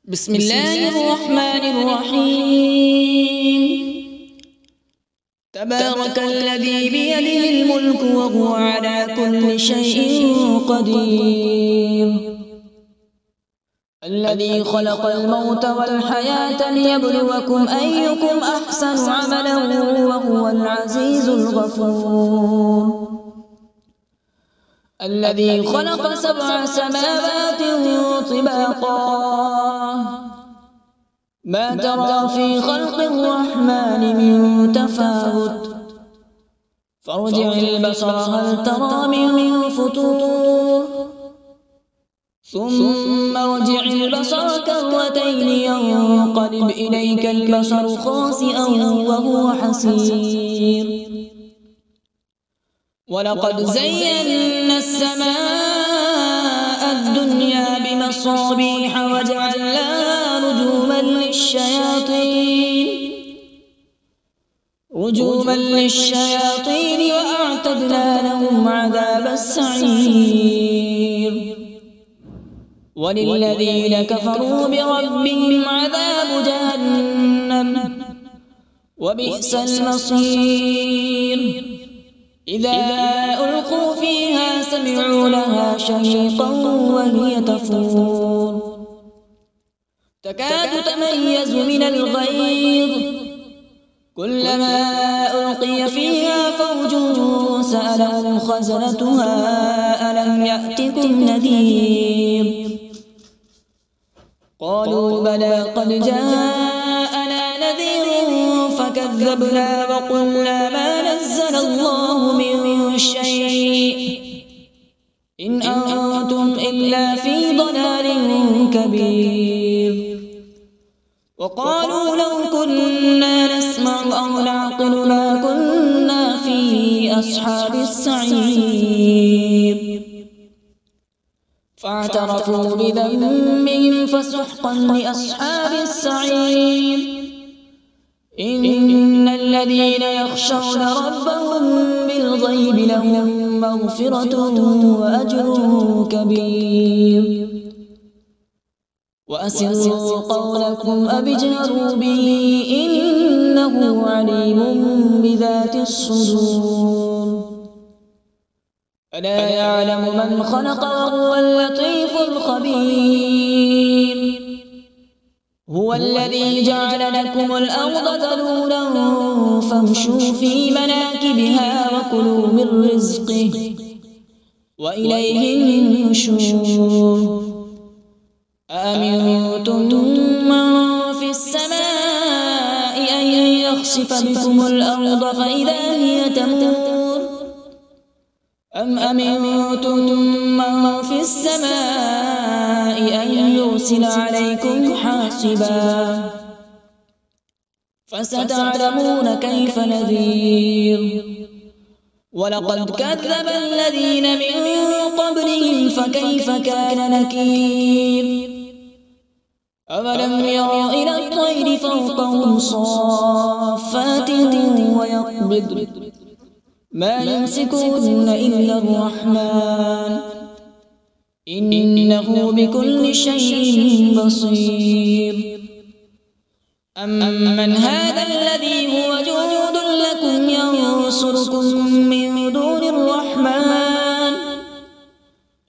بسم الله الرحمن الرحيم. تبارك الذي بيده الملك وهو على كل شيء قدير، الذي خلق الموت والحياة ليبلوكم أيكم أحسن عملا وهو العزيز الغفور، الذي خلق 7 سماوات طباقا ما ترى في خلق الرحمن من تفاوت، فارجع البصر هل ترى من فتور، ثم ارجع البصر كرتين ينقلب إليك البصر خاسئا وهو حسير، ولقد زينا السماء الدنيا بمصابيح وجعلناها رجوما للشياطين وأعتدنا لهم عذاب السعير، وللذين كفروا بربهم عذاب جهنم وبئس المصير، إذا ألقوا فيها سمعوا لها شهيقا وهي تفور تكاد تميز من الغيظ، كلما ألقي فيها فوج سألهم خزنتها ألم يأتكم نذير، قالوا بلى قد جاءنا نذير فكذبنا وقلنا ما نزل الله من شيء إن أنتم إلا في ضلال كبير، وقالوا لو كنا نسمع أو نعقل ما كنا في أصحاب السعير، فاعترفوا بذنبهم فسحقا لأصحاب السعير، إن الذين يخشون ربهم بالغيب لهم مغفرة وأجر كبير، وأسروا قولكم أو اجهروا به إنه عليم بذات الصدور، ألا يعلم من خلق وهو اللطيف الخبير، هو الذي جعل لكم الأرض ذلولا فامشوا في مناكبها وكلوا من رزقه وإليه النشور، أأمنتم من في السماء أن يخسف بكم الأرض فإذا هي تمور، أم أمنتم من في السماء أن يرسل عليكم حاصبا، فستعلمون كيف نذير، ولقد كذب الذين من قبلهم فكيف كان نكير، أولم يروا إلى الطير فوقهم صافات ويقبض ما يمسكهن إلا الرحمن إنه بكل شيء بصير، أمن هذا الذي هو جند لكم ينصركم من دون الرحمن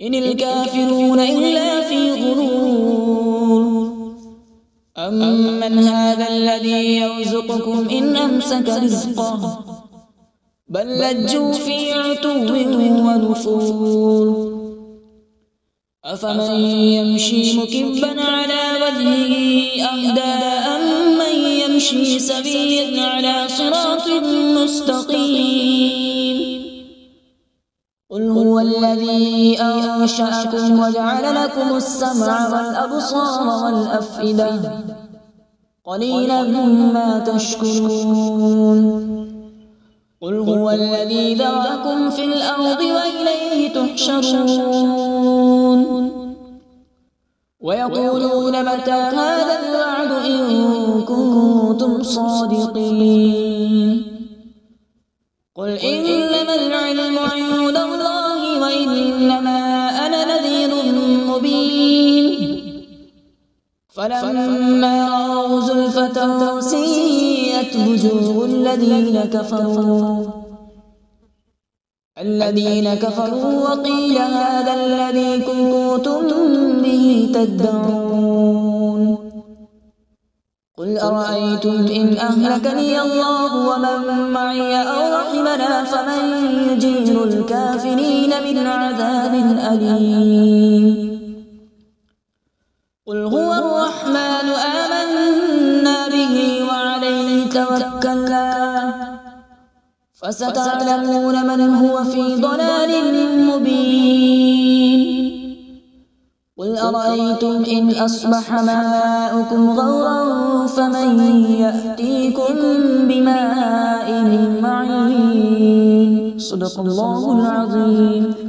إن الكافرون إلا في غرور، أمن هذا الذي يرزقكم إن أمسك رزقه بل لجوا في عتو ونفور، أفمن يمشي مكبا على وجهه أهدى أمن يمشي سويا على صراط مستقيم، قل هو الذي أنشأكم وجعل لكم السمع والأبصار والأفئدة قليلا ما تشكرون، قل هو الذي ذرأكم في الأرض وإليه تحشرون، ويقولون متى هذا الوعد إن كنتم صادقين، قل إنما العلم عند الله وإنما أنا نذير مبين، فلما رأوا زلفة سيئت وجوه الذين كفروا وقيل هذا الذي كنتم به تدعون قل أرأيتم إن أهلكني الله ومن معي أو رحمنا فمن يجير الكافرين من عذاب أليم قل هو الرحمن آمنا به وعليه توكلنا فستعلمون من هو في ضلال مبين قل أرأيتم إن أصبح ماؤكم غورا فمن يأتيكم بماء معين صدق الله العظيم.